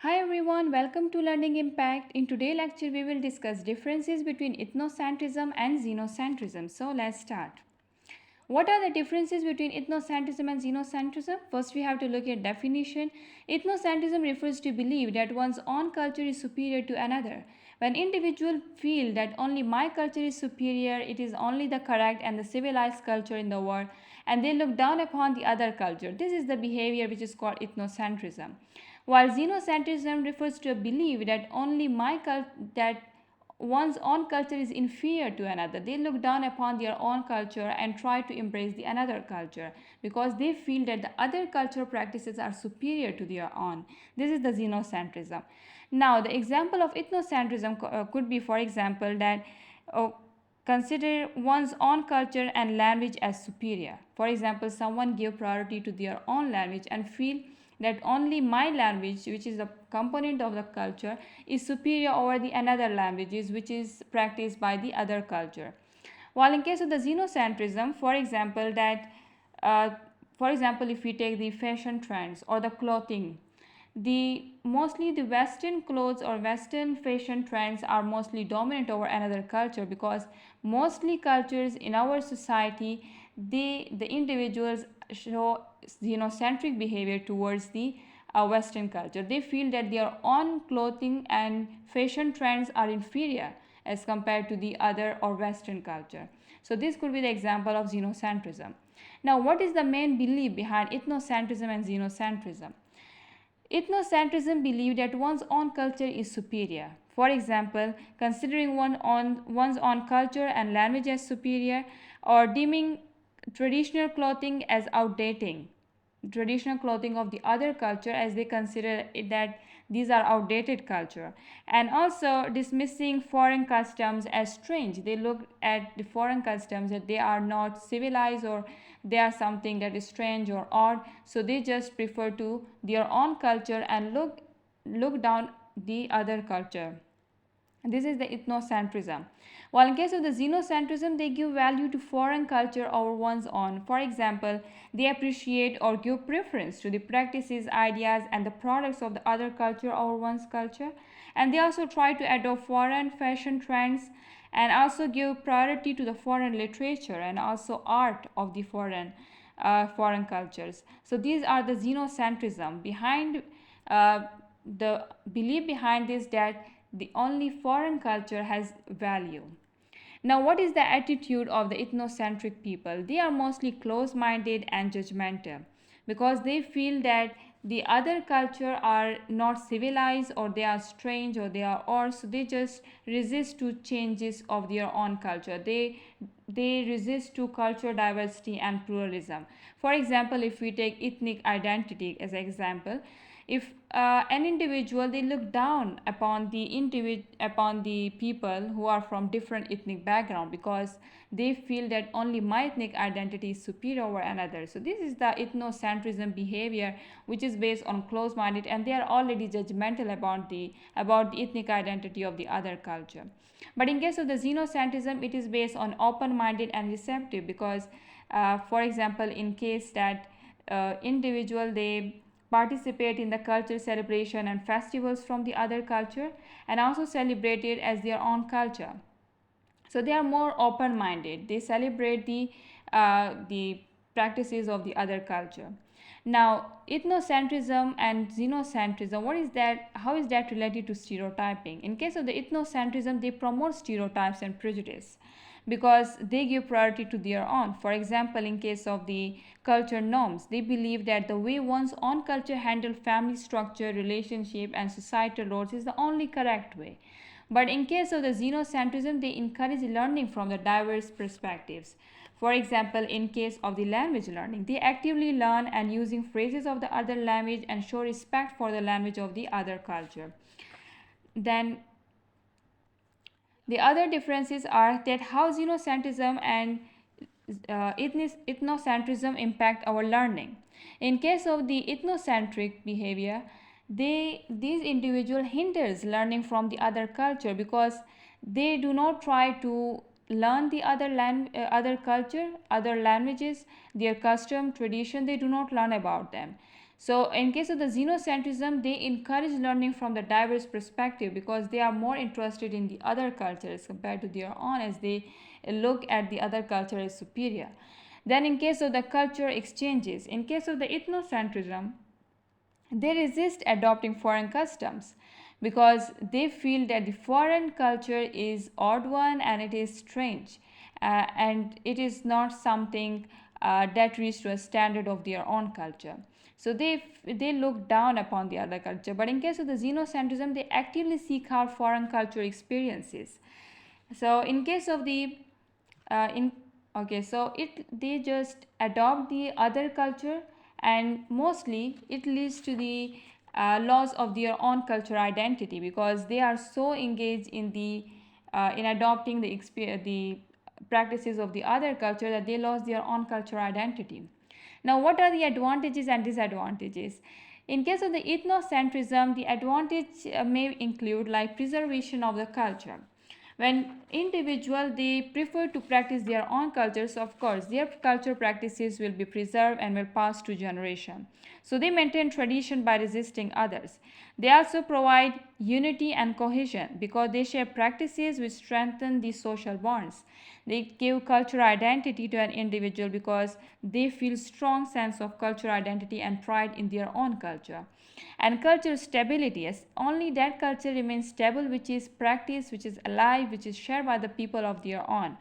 Hi everyone, welcome to Learning Impact. In today's lecture, we will discuss differences between ethnocentrism and xenocentrism. So let's start. What are the differences between ethnocentrism and xenocentrism? First, we have to look at definition. Ethnocentrism refers to belief that one's own culture is superior to another. When individuals feel that only my culture is superior, it is only the correct and the civilized culture in the world, and they look down upon the other culture. This is the behavior which is called ethnocentrism. While xenocentrism refers to a belief that only that one's own culture is inferior to another. They look down upon their own culture and try to embrace the another culture because they feel that the other cultural practices are superior to their own. This is the xenocentrism. Now, the example of ethnocentrism could be, for example, that uh, consider one's own culture and language as superior. For example, someone give priority to their own language and feel that only my language, which is a component of the culture, is superior over the another languages which is practiced by the other culture. While in case of the xenocentrism, uh, for example, if we take the fashion trends or the clothing, the western clothes or western fashion trends are mostly dominant over another culture because mostly cultures in our society, the individuals show xenocentric behavior towards the western culture. They feel that their own clothing and fashion trends are inferior as compared to the other or western culture. So this could be the example of xenocentrism. Now, what is the main belief behind ethnocentrism and xenocentrism? Ethnocentrism believes that one's own culture is superior. For example, considering one's own culture and language as superior, or deeming traditional clothing as outdating, traditional clothing of the other culture as they consider that these are outdated culture, and also dismissing foreign customs as strange. They look at the foreign customs that they are not civilized or they are something that is strange or odd, so they just prefer to their own culture and look down the other culture. This is the ethnocentrism. While in case of the xenocentrism, they give value to foreign culture over one's own. For example, they appreciate or give preference to the practices, ideas, and the products of the other culture over one's culture. And they also try to adopt foreign fashion trends and also give priority to the foreign literature and also art of the foreign cultures. So these are the xenocentrism behind the belief behind this, that the only foreign culture has value. Now, what is the attitude of the ethnocentric people? They are mostly close minded and judgmental because they feel that the other culture are not civilized or they are strange or they are odd, so they just resist to changes of their own culture. They resist to cultural diversity and pluralism. For example, if we take ethnic identity as an example, if an individual, they look down upon the people who are from different ethnic background because they feel that only my ethnic identity is superior over another. So this is the ethnocentrism behavior, which is based on close minded, and they are already judgmental about the ethnic identity of the other culture. But in case of the xenocentrism, it is based on open minded and receptive because for example, in case that individual, they participate in the culture celebration and festivals from the other culture and also celebrate it as their own culture, so they are more open minded. They celebrate the practices of the other culture. Now, ethnocentrism and xenocentrism, what is that? How is that related to stereotyping? In case of the ethnocentrism, they promote stereotypes and prejudice because they give priority to their own. For example, in case of the culture norms, they believe that the way one's own culture handles family structure, relationship, and societal roles is the only correct way. But in case of the xenocentrism, they encourage learning from the diverse perspectives. For example, in case of the language learning, they actively learn and using phrases of the other language and show respect for the language of the other culture. Then the other differences are that how xenocentrism and ethnocentrism impact our learning. In case of the ethnocentric behavior, these individual hinders learning from the other culture because they do not try to learn the other culture, other languages, their custom, tradition. They do not learn about them. So in case of the xenocentrism, they encourage learning from the diverse perspective because they are more interested in the other cultures compared to their own, as they look at the other culture as superior. Then in case of the culture exchanges, in case of the ethnocentrism, they resist adopting foreign customs because they feel that the foreign culture is odd one and it is strange, and it is not something that reaches to a standard of their own culture. So they look down upon the other culture. But in case of the xenocentrism, they actively seek out foreign culture experiences. So in case of the in okay, so it they just adopt the other culture, and mostly it leads to the loss of their own cultural identity because they are so engaged in the in adopting the practices of the other culture that they lost their own cultural identity. Now, what are the advantages and disadvantages? In case of the ethnocentrism, the advantage may include like preservation of the culture. When individual they prefer to practice their own cultures, of course their culture practices will be preserved and will pass to generation. So they maintain tradition by resisting others. They also provide unity and cohesion because they share practices which strengthen the social bonds. They give cultural identity to an individual because they feel strong sense of cultural identity and pride in their own culture. And cultural stability, yes, only that culture remains stable which is practiced, which is alive, which is shared by the people of their own.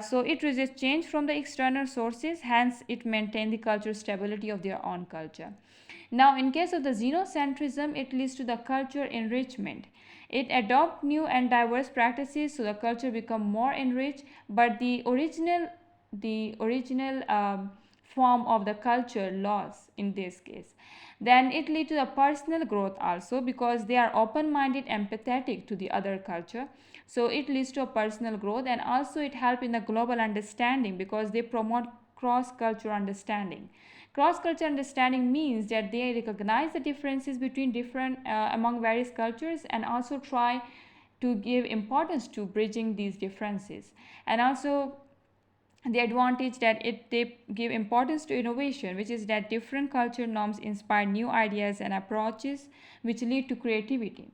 So it resists change from the external sources, hence it maintains the cultural stability of their own culture. Now, in case of the xenocentrism, it leads to the culture enrichment. It adopts new and diverse practices, so the culture become more enriched, but the original form of the culture loss in this case. Then it leads to the personal growth also because they are open-minded, empathetic to the other culture. So it leads to a personal growth, and also it helps in the global understanding because they promote cross-cultural understanding. Cross-cultural understanding means that they recognize the differences between different among various cultures and also try to give importance to bridging these differences. And also the advantage that they give importance to innovation, which is that different culture norms inspire new ideas and approaches which lead to creativity.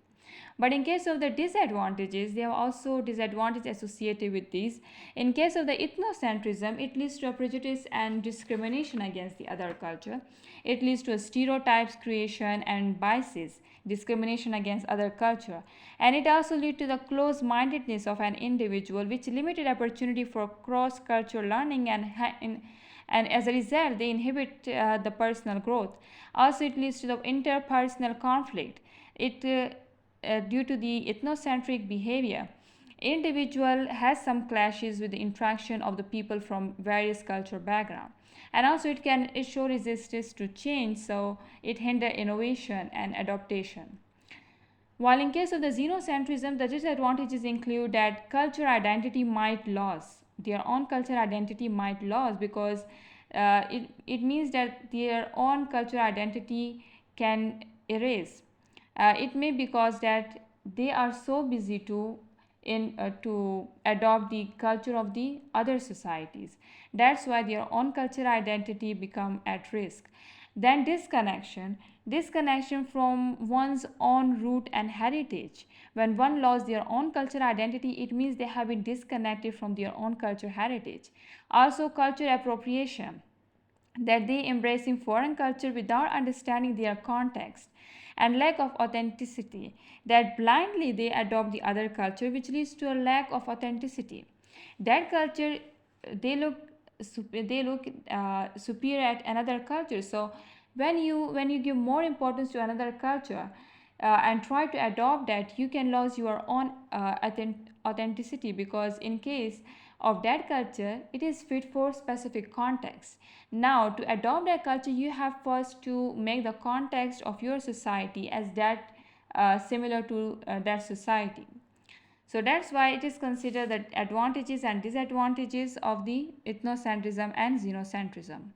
But in case of the disadvantages, there are also disadvantages associated with these. In case of the ethnocentrism, it leads to a prejudice and discrimination against the other culture. It leads to a stereotypes creation and biases, discrimination against other culture. And it also leads to the close-mindedness of an individual, which limited opportunity for cross-cultural learning and as a result they inhibit the personal growth. Also it leads to the interpersonal conflict. Due to the ethnocentric behavior, individual has some clashes with the interaction of the people from various cultural background. And also it show resistance to change, so it hinder innovation and adaptation. While in case of the xenocentrism, the disadvantages include that cultural identity might lose. Their own cultural identity might lose because it means that their own cultural identity can erase. It may because that they are so busy to adopt the culture of the other societies. That's why their own cultural identity become at risk. Then disconnection from one's own root and heritage. When one lost their own cultural identity, it means they have been disconnected from their own cultural heritage. Also, cultural appropriation, that they embracing foreign culture without understanding their context, and lack of authenticity, that blindly they adopt the other culture, which leads to a lack of authenticity. That culture, they look superior at another culture. So when you give more importance to another culture and try to adopt that, you can lose your own authenticity because in case of that culture, it is fit for specific context. Now, to adopt that culture, you have first to make the context of your society as that similar to that society. So that's why it is considered the advantages and disadvantages of the ethnocentrism and xenocentrism.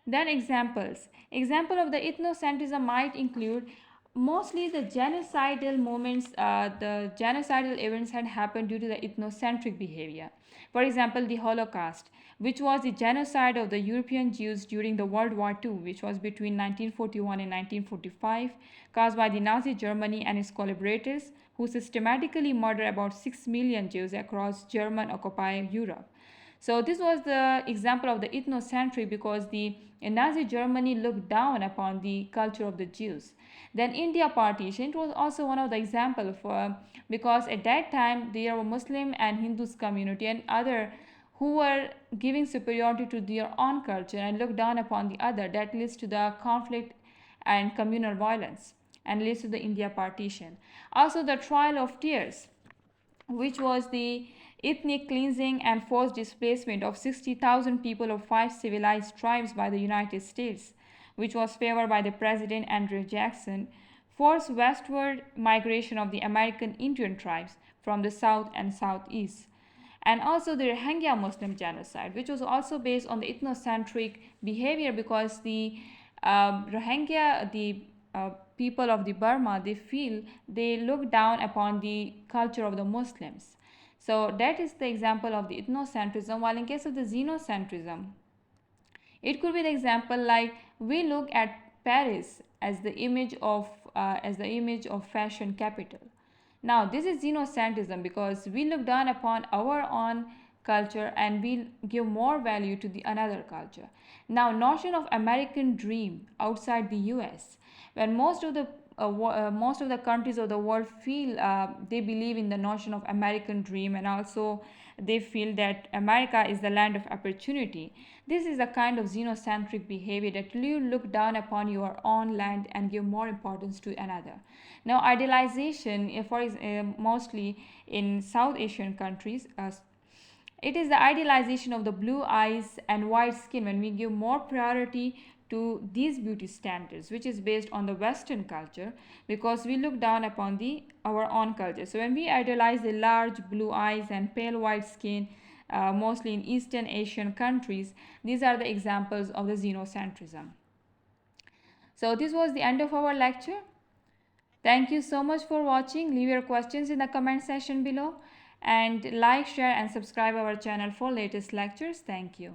Then examples. Example of the ethnocentrism might include mostly the genocidal moments, the genocidal events had happened due to the ethnocentric behavior. For example, the Holocaust, which was the genocide of the European Jews during the World War II, which was between 1941 and 1945, caused by the Nazi Germany and its collaborators, who systematically murdered about 6 million Jews across German occupied Europe. So this was the example of the ethnocentric because the Nazi Germany looked down upon the culture of the Jews. Then India partition, it was also one of the example for, because at that time there were Muslim and Hindus community and other who were giving superiority to their own culture and looked down upon the other. That leads to the conflict and communal violence and leads to the India partition. Also the Trial of Tears, which was the ethnic cleansing and forced displacement of 60,000 people of 5 civilized tribes by the United States, which was favored by the President Andrew Jackson, forced westward migration of the American Indian tribes from the south and southeast. And also the Rohingya Muslim genocide, which was also based on the ethnocentric behavior because the Rohingya, the people of the Burma, they feel they look down upon the culture of the Muslims. So that is the example of the ethnocentrism. While in case of the xenocentrism, it could be the example like we look at Paris as the image of fashion capital. Now this is xenocentrism because we look down upon our own culture and we give more value to the another culture. Now notion of American dream outside the US, when most of the countries of the world feel they believe in the notion of American dream and also they feel that America is the land of opportunity. This is a kind of xenocentric behavior that you look down upon your own land and give more importance to another. Now idealization, mostly in South Asian countries, it is the idealization of the blue eyes and white skin when we give more priority to these beauty standards, which is based on the Western culture because we look down upon our own culture. So when we idealize the large blue eyes and pale white skin, mostly in Eastern Asian countries, these are the examples of the xenocentrism. So this was the end of our lecture. Thank you so much for watching. Leave your questions in the comment section below and like, share and subscribe our channel for latest lectures. Thank you.